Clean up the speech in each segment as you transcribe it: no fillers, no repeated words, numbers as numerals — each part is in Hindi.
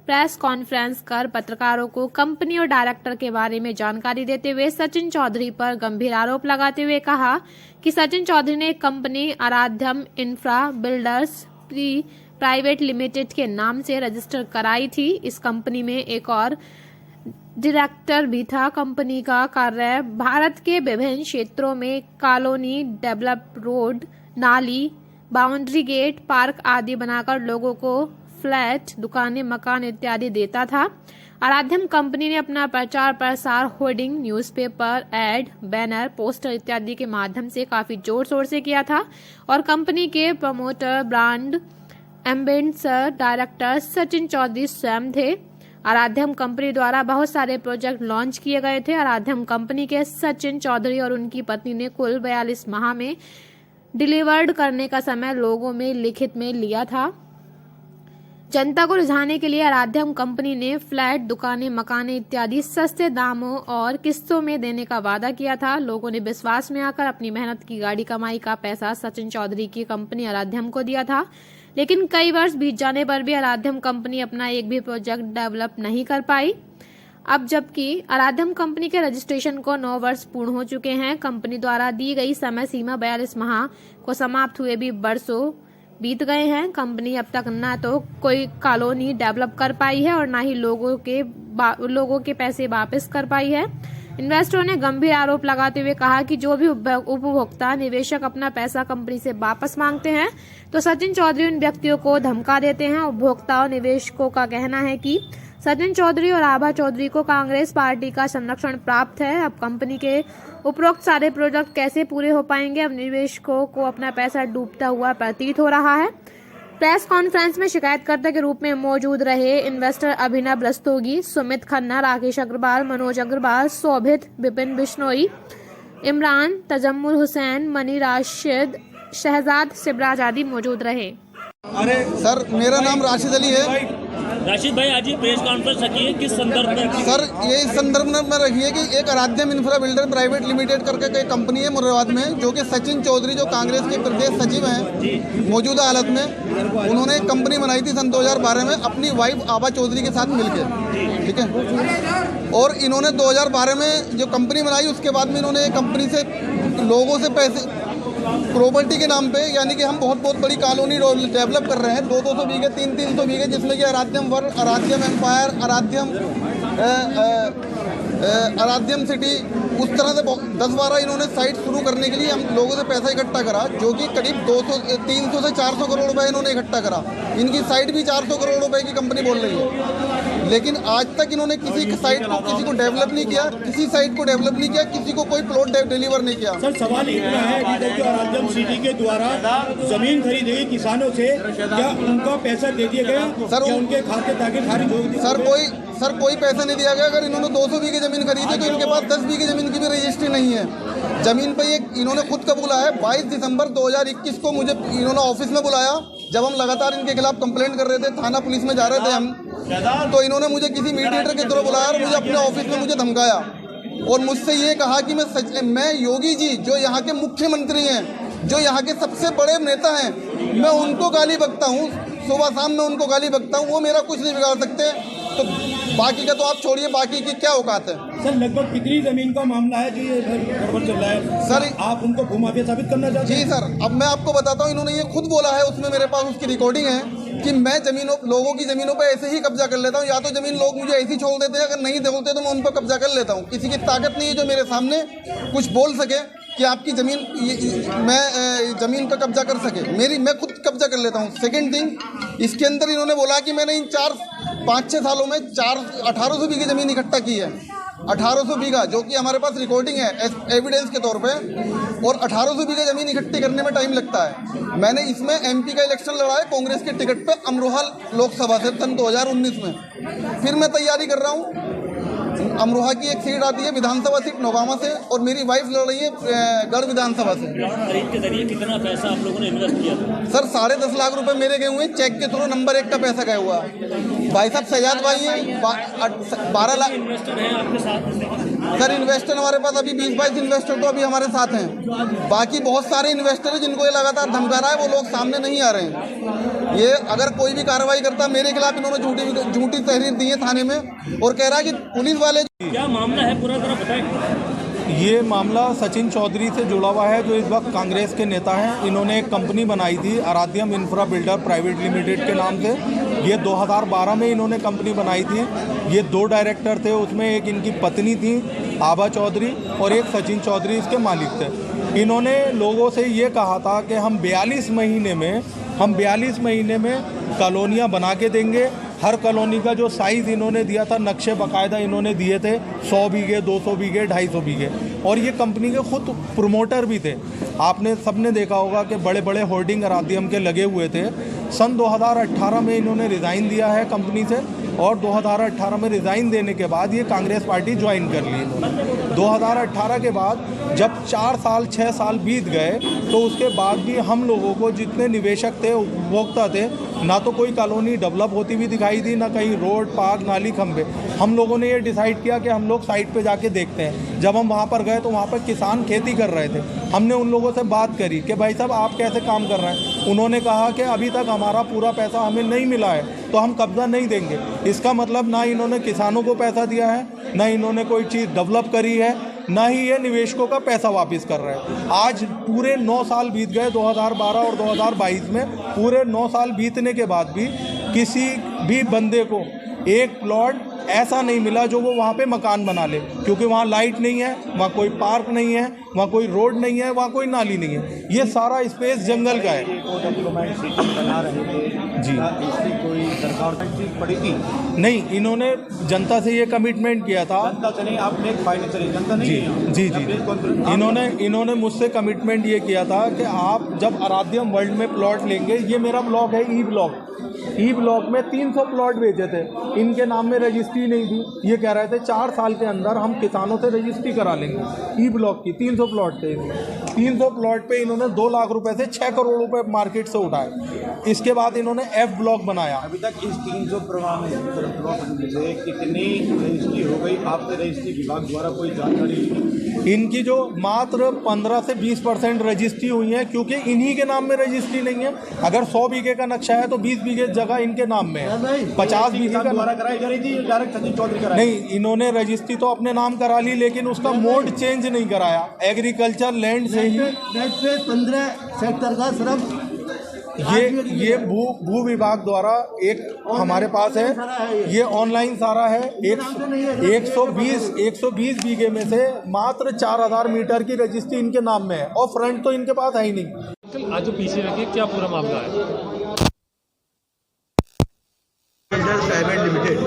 प्रेस कॉन्फ्रेंस कर पत्रकारों को कंपनी और डायरेक्टर के बारे में जानकारी देते हुए सचिन चौधरी पर गंभीर आरोप लगाते हुए कहा कि सचिन चौधरी ने company Aaradhyam infra builders private limited के नाम से रजिस्टर कराई थी। इस कंपनी में एक और डायरेक्टर भी था। कंपनी का कार्य भारत के विभिन्न क्षेत्रों में कॉलोनी डेवलप, रोड, नाली, बाउंड्री गेट, पार्क आदि बनाकर लोगों को फ्लैट, दुकानें, मकान इत्यादि देता था। आराध्यम कंपनी ने अपना प्रचार प्रसार hoarding, newspaper, ad, banner, poster इत्यादि के माध्यम से काफी जोर शोर से किया था और कंपनी के promoter, brand ambassador, director Sachin Chaudhary स्वयं थे। आराध्यम कंपनी द्वारा बहुत सारे प्रोजेक्ट लॉन्च किए गए थे। आराध्यम कंपनी के सचिन चौधरी और उनकी पत्नी ने कुल 42 माह में डिलीवर्ड करने का समय लोगों में लिखित में लिया था। जनता को रिझाने के लिए आराध्यम कंपनी ने फ्लैट, दुकानें, मकाने इत्यादि सस्ते दामों और किस्तों में देने का वादा किया था। लोगों ने विश्वास में आकर अपनी मेहनत की गाड़ी कमाई का पैसा सचिन चौधरी की कंपनी आराध्यम को दिया था, लेकिन कई वर्ष बीत जाने पर भी आराध्यम कंपनी अपना एक भी प्रोजेक्ट डेवलप नहीं कर पाई। अब जबकि आराध्यम कंपनी के रजिस्ट्रेशन को 9 वर्ष पूर्ण हो चुके हैं, कंपनी द्वारा दी गई समय सीमा 42 माह को समाप्त हुए भी वर्षों बीत गए हैं। कंपनी अब तक न तो कोई कॉलोनी डेवलप कर पाई है और न ही लोगों के पैसे वापस कर पाई है। इन्वेस्टरों ने गंभीर आरोप लगाते हुए कहा कि जो भी उपभोक्ता निवेशक अपना पैसा कंपनी से वापस मांगते हैं तो सचिन चौधरी उन व्यक्तियों को धमका देते हैं। उपभोक्ता और निवेशकों का कहना है कि सचिन चौधरी और आभा चौधरी को कांग्रेस पार्टी का संरक्षण प्राप्त है। अब कंपनी के उपरोक्त सारे प्रोजेक्ट कैसे पूरे हो पाएंगे? अब निवेशकों को अपना पैसा डूबता हुआ प्रतीत हो रहा है। प्रेस कॉन्फ्रेंस में शिकायतकर्ता के रूप में मौजूद रहे इन्वेस्टर अभिनव रस्तोगी, सुमित खन्ना, राकेश अग्रवाल, मनोज अग्रवाल, शोभित, विपिन बिश्नोई, इमरान, तजम्मुल हुसैन, मनी राशिद, शहजाद शिवराज आदि मौजूद रहे। अरे सर, मेरा नाम राशिद अली है। राशिद भाई, आज ये प्रेस कॉन्फ्रेंस रखी है, किस संदर्भ में रखी है? सर, ये इस संदर्भ में रखी है कि एक आराध्यम इंफ्रा बिल्डर प्राइवेट लिमिटेड करके एक कंपनी है मुरादाबाद में, जो कि सचिन चौधरी जो कांग्रेस के प्रदेश सचिव हैं मौजूदा हालत में, उन्होंने एक कंपनी बनाई थी सन 2012 में अपनी वाइफ आभा चौधरी के साथ मिलकर, ठीक है। और इन्होंने 2012 में जो कंपनी बनाई, उसके बाद में इन्होंने कंपनी से लोगों से पैसे प्रॉपर्टी के नाम पे, यानी कि हम बहुत बड़ी कॉलोनी डेवलप कर रहे हैं, 200 बीघे, 300 बीघे, जिसमें कि आराध्यम वर्ल्ड, आराध्यम एम्पायर, आराध्यम सिटी, उस तरह से 10-12 इन्होंने साइट शुरू करने के लिए हम लोगों से पैसा इकट्ठा करा, जो कि करीब 300 से 400 करोड़ रुपए इन्होंने इकट्ठा करा। इनकी साइट भी 400 करोड़ रुपए की कंपनी बोल रही है, लेकिन आज तक इन्होंने किसी साइट को डेवलप नहीं किया, किसी साइट को डेवलप नहीं किया, किसी को कोई प्लॉट डिलीवर नहीं किया। सर, सवाल इतना है कि आराध्यम सिटी के द्वारा जमीन खरीदी गई किसानों से, क्या उनका पैसा दे दिया गया? सर, उनके खाते ताकि खारिज हो गई? सर, कोई पैसा नहीं दिया गया। अगर इन्होंने 200 बीघे जमीन खरीदी तो इनके पास 10 बीघे जमीन की भी रजिस्ट्री नहीं है। जमीन पे ये इन्होंने खुद कबूला है। 22 दिसंबर 2021 को मुझे इन्होंने ऑफिस में बुलाया, जब हम लगातार इनके खिलाफ कंप्लेंट कर रहे थे, थाना पुलिस में जा रहे थे हम, तो इन्होंने मुझे किसी मीडिएटर के थ्रू बुलाया और मुझे अपने ऑफिस में मुझे धमकाया और मुझसे ये कहा कि मैं योगी जी, जो यहाँ के मुख्यमंत्री हैं, जो यहाँ के सबसे बड़े नेता हैं, मैं उनको गाली बकता हूँ, सुबह शाम में उनको गाली बकता हूँ, वो मेरा कुछ नहीं बिगाड़ सकते। तो बाकी का तो आप छोड़िए, बाकी की क्या औकात है? सर, लगभग कितनी जमीन का मामला है जो ये गड़बड़ चल रहा है? सर, आप उनको भूमाफिया साबित करना चाहते हैं? जी सर, अब मैं आपको बताता हूँ, इन्होंने ये खुद बोला है, उसमें मेरे पास उसकी रिकॉर्डिंग है कि मैं लोगों की जमीनों पर ऐसे ही कब्जा कर लेता हूँ। या तो जमीन लोग मुझे ऐसी छोड़ देते हैं, अगर नहीं बोलते तो मैं उन पर कब्जा कर लेता हूँ। किसी की ताकत नहीं है जो मेरे सामने कुछ बोल सके कि आपकी जमीन, मैं जमीन पर कब्जा कर सके। मैं खुद कब्जा कर लेता हूँ। सेकेंड थिंग, इसके अंदर इन्होंने बोला कि मैंने इन 5-6 सालों में 1800 बीघे जमीन इकट्ठा की है। 1800 बीघा, जो कि हमारे पास रिकॉर्डिंग है एविडेंस के तौर पे, और 1800 बीघा जमीन इकट्ठी करने में टाइम लगता है। मैंने इसमें एमपी का इलेक्शन लड़ा है कांग्रेस के टिकट पे अमरोहा लोकसभा से सन 2019 में। फिर मैं तैयारी कर रहा हूँ अमरोहा की एक सीट आती है विधानसभा सीट नौगामा से, और मेरी वाइफ लड़ रही है गढ़ विधानसभा से। खरीद के जरिए कितना पैसा आप लोगों ने इन्वेस्ट किया था? सर 10.5 लाख रुपए मेरे गए हुए, चेक के थ्रू नंबर 1 का पैसा गया हुआ। भाई साहब शहजाद भाई हैं, 12 लाख इन्वेस्टर हैं आपके साथ? सर इन्वेस्टर हमारे पास अभी 20-22 इन्वेस्टर तो अभी हमारे साथ हैं। बाकी बहुत सारे इन्वेस्टर हैं जिनको ये लगातार धमका रहा है, वो लोग सामने नहीं आ रहे हैं। ये अगर कोई भी कार्रवाई करता, मेरे खिलाफ इन्होंने झूठी तहरीर दी है थाने में, और कह रहा है कि पुलिस वाले। क्या मामला है पूरा जरा बताएं। ये मामला सचिन चौधरी से जुड़ा हुआ है, जो इस वक्त कांग्रेस के नेता हैं। इन्होंने एक कंपनी बनाई थी आराध्यम इंफ्रा बिल्डर प्राइवेट लिमिटेड के नाम से। ये 2012 में इन्होंने कंपनी बनाई थी। ये 2 डायरेक्टर थे, उसमें एक इनकी पत्नी थी आभा चौधरी और एक सचिन चौधरी इसके मालिक थे। इन्होंने लोगों से ये कहा था कि हम 42 महीने में कॉलोनियाँ बना के देंगे। हर कॉलोनी का जो साइज़ इन्होंने दिया था, नक्शे बाकायदा इन्होंने दिए थे, 100 बीघे, 200 बीघे, 250 बीघे। और ये कंपनी के खुद प्रमोटर भी थे। आपने सबने देखा होगा कि बड़े बड़े होर्डिंग आराध्यम के लगे हुए थे। सन 2018 में इन्होंने रिज़ाइन दिया है कंपनी से, और 2018 में रिज़ाइन देने के बाद ये कांग्रेस पार्टी ज्वाइन कर ली इन्होंने। 2018 के बाद जब 4 साल 6 साल बीत गए, तो उसके बाद भी हम लोगों को जितने निवेशक थे, उपभोक्ता थे, ना तो कोई कॉलोनी डेवलप होती हुई दिखाई दी, ना कहीं रोड, पार्क, नाली, खंभे। हम लोगों ने ये डिसाइड किया कि हम लोग साइट पे जाके देखते हैं। जब हम वहाँ पर गए तो वहाँ पर किसान खेती कर रहे थे। हमने उन लोगों से बात करी कि भाई साहब आप कैसे काम कर रहे हैं। उन्होंने कहा कि अभी तक हमारा पूरा पैसा हमें नहीं मिला है, तो हम कब्जा नहीं देंगे। इसका मतलब ना इन्होंने किसानों को पैसा दिया है, ना इन्होंने कोई चीज़ डेवलप करी है, ना ही ये निवेशकों का पैसा वापस कर रहे हैं। आज पूरे 9 साल बीत गए, 2012 और 2022 में पूरे 9 साल बीतने के बाद भी किसी भी बंदे को एक प्लॉट ऐसा नहीं मिला जो वो वहाँ पे मकान बना ले, क्योंकि वहाँ लाइट नहीं है, वहाँ कोई पार्क नहीं है, वहाँ कोई रोड नहीं है, वहाँ कोई नाली नहीं है। ये सारा स्पेस जंगल का है। जी कोई सरकार पड़ेगी नहीं, इन्होंने जनता से ये कमिटमेंट किया था। जनता से नहीं, आपने फाइनेंशियल जनता नहीं जी जी जी इन्होंने मुझसे कमिटमेंट ये किया था कि आप जब आराध्यम वर्ल्ड में प्लॉट लेंगे, ये मेरा ब्लॉक है ई ब्लॉक में 300 प्लॉट बेचे थे, इनके नाम में रजिस्ट्री नहीं थी। ये कह रहे थे 4 साल के अंदर हम किसानों से रजिस्ट्री करा लेंगे। ई ब्लॉक की 300 प्लॉट थे। 300 प्लॉट पे इन्होंने 2 लाख रुपए से 6 करोड़ रुपए मार्केट से उठाए। इसके बाद इन्होंने F ब्लॉक बनाया। अभी तक इस 300 प्लॉट से कितनी रजिस्ट्री हो गई? आपके रजिस्ट्री विभाग द्वारा कोई जानकारी? इनकी जो मात्र 15 से 20% रजिस्ट्री हुई है, क्योंकि इन्हीं के नाम में रजिस्ट्री नहीं है। अगर 100 बीघे का नक्शा है तो 20 बीघे जगह इनके नाम में है। 50 बीघे का द्वारा कराई जा रही थी, डायरेक्ट सचिन चौधरी कराई? नहीं, इन्होंने रजिस्ट्री तो अपने नाम करा ली, लेकिन उसका मोड चेंज नहीं कराया। एग्रीकल्चर लैंड से ही 15 सेक्टर का सिर्फ ये भू विभाग द्वारा एक हमारे पास है, ये ऑनलाइन सारा है। 120 बीघे में से मात्र 4000 मीटर की रजिस्ट्री इनके नाम में है, और फ्रंट तो इनके पास है ही नहीं। आज जो पीछे रखिए, क्या पूरा मामला है? प्राइवेट लिमिटेड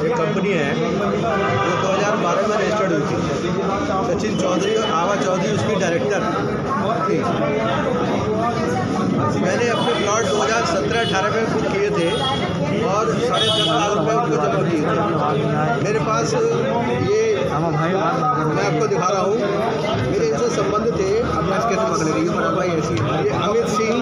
एक कंपनी है जो 2012 में रजिस्टर्ड हुई थी। सचिन चौधरी और आभा चौधरी उसकी डायरेक्टर थी। मैंने अपने प्लॉट 2017-18 में बुक किए थे और 10.5 लाख रुपए उनको जमा किए थे। मेरे पास ये मैं आपको दिखा रहा हूँ, मेरे इनसे संबंध थे। अब मैं कैसे पकड़ रही हूँ, भाई ऐसी ये अमित सिंह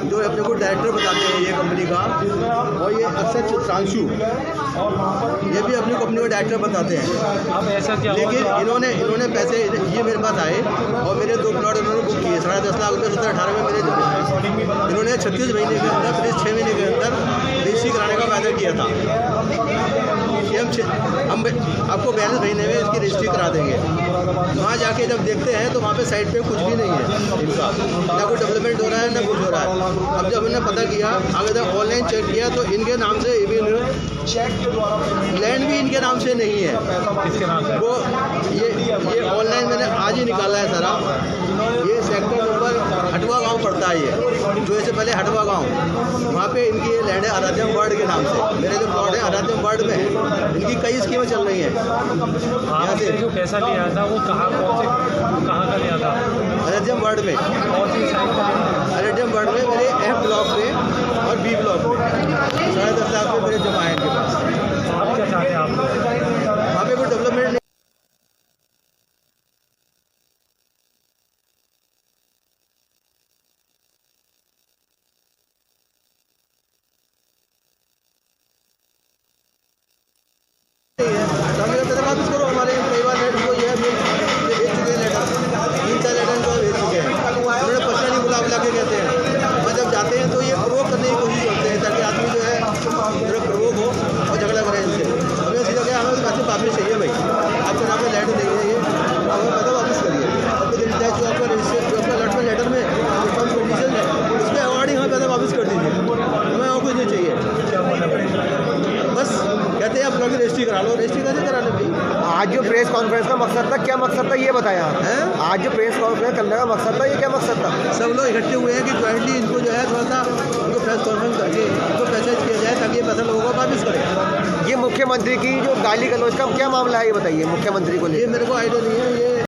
जो अपने को डायरेक्टर बताते हैं ये कंपनी का, और ये अक्षय चित्रांशु ये भी अपनी कंपनी को डायरेक्टर बताते हैं। अब ऐसा क्या? लेकिन इन्होंने पैसे ये मेरे पास आए और मेरे 2 प्लॉट इन्होंने बुक किए। 10.5 लाख रुपये 2018 में मेरे इन्होंने 36 महीने के अंदर, फिर 6 महीने के अंदर रजिस्ट्री कराने का वायदा किया था कि हम आपको 42 महीने में इसकी रजिस्ट्री करा देंगे। वहाँ जाके जब देखते हैं तो वहाँ पे साइड पे कुछ भी नहीं है इनका, ना कोई डेवलपमेंट हो रहा है, ना कुछ हो रहा है। अब जब हमने पता किया, आगे जब ऑनलाइन चेक किया तो इनके नाम से लैंड भी इनके नाम से नहीं है। किसके नाम से? वो ये ऑनलाइन मैंने आज ही निकाला है सारा। ये सेक्टर नंबर हटवा गांव पड़ता है, ये जो इससे पहले हटवा गांव, वहाँ पे इनकी लैंड है आराध्यम वार्ड के नाम से। मेरे जो प्लॉट है आराध्यम वार्ड में है, इनकी कई स्कीमें चल रही हैं। आपसे जो पैसा लिया था वो कहाँ का लिया था? अरेडियम वार्ड में मेरे एफ ब्लॉक में और बी ब्लॉक में 10.5 लाख में मेरे जमा है इनके पास। क्या चाहते हैं आप? वहाँ पे कोई डेवलपमेंट नहीं। वापस करो हमारे परिवार लेटर को ये भेज चुके हैं लेटर 3-4 लेटर को भेज चुके हैं। उन्होंने पर्सनली बुला के कहते हैं और जब जाते हैं तो ये प्रोवोक करने की कोशिश करते हैं ताकि आदमी जो है थोड़ा प्रोवोक हो और झगड़ा करे इनसे। हमें सीधा क्या हमें पैसे वापस चाहिए भाई, आपके नाम में लेटर देंगे ये हमें पैसा वापस करिए। जो आपका रजिस्टर लेटर में टर्म्स कंडीशन है उस पर अकॉर्डिंग हमें पैसा वापस कर दीजिए, हमें और कुछ नहीं चाहिए। बस कहते हैं आप ब्लॉक रजिस्ट्री करा लो, रजिस्ट्री कैसे करा लो भाई? आज जो प्रेस कॉन्फ्रेंस का मकसद था, क्या मकसद था ये बताया हैं? आज जो प्रेस कॉन्फ्रेंस करने का मकसद था, ये क्या मकसद था? सब लोग इकट्ठे हुए हैं कि ज्वाइंटली इनको जो है थोड़ा सा उनको प्रेस कॉन्फ्रेंस करके इनको मैसेज किया जाए ताकि ये पैसा लोगों को वापस करें। ये मुख्यमंत्री की जो गाली गलौज का क्या मामला है ये बताइए, मुख्यमंत्री को ये लेकर। मेरे को आइडिया नहीं है, ये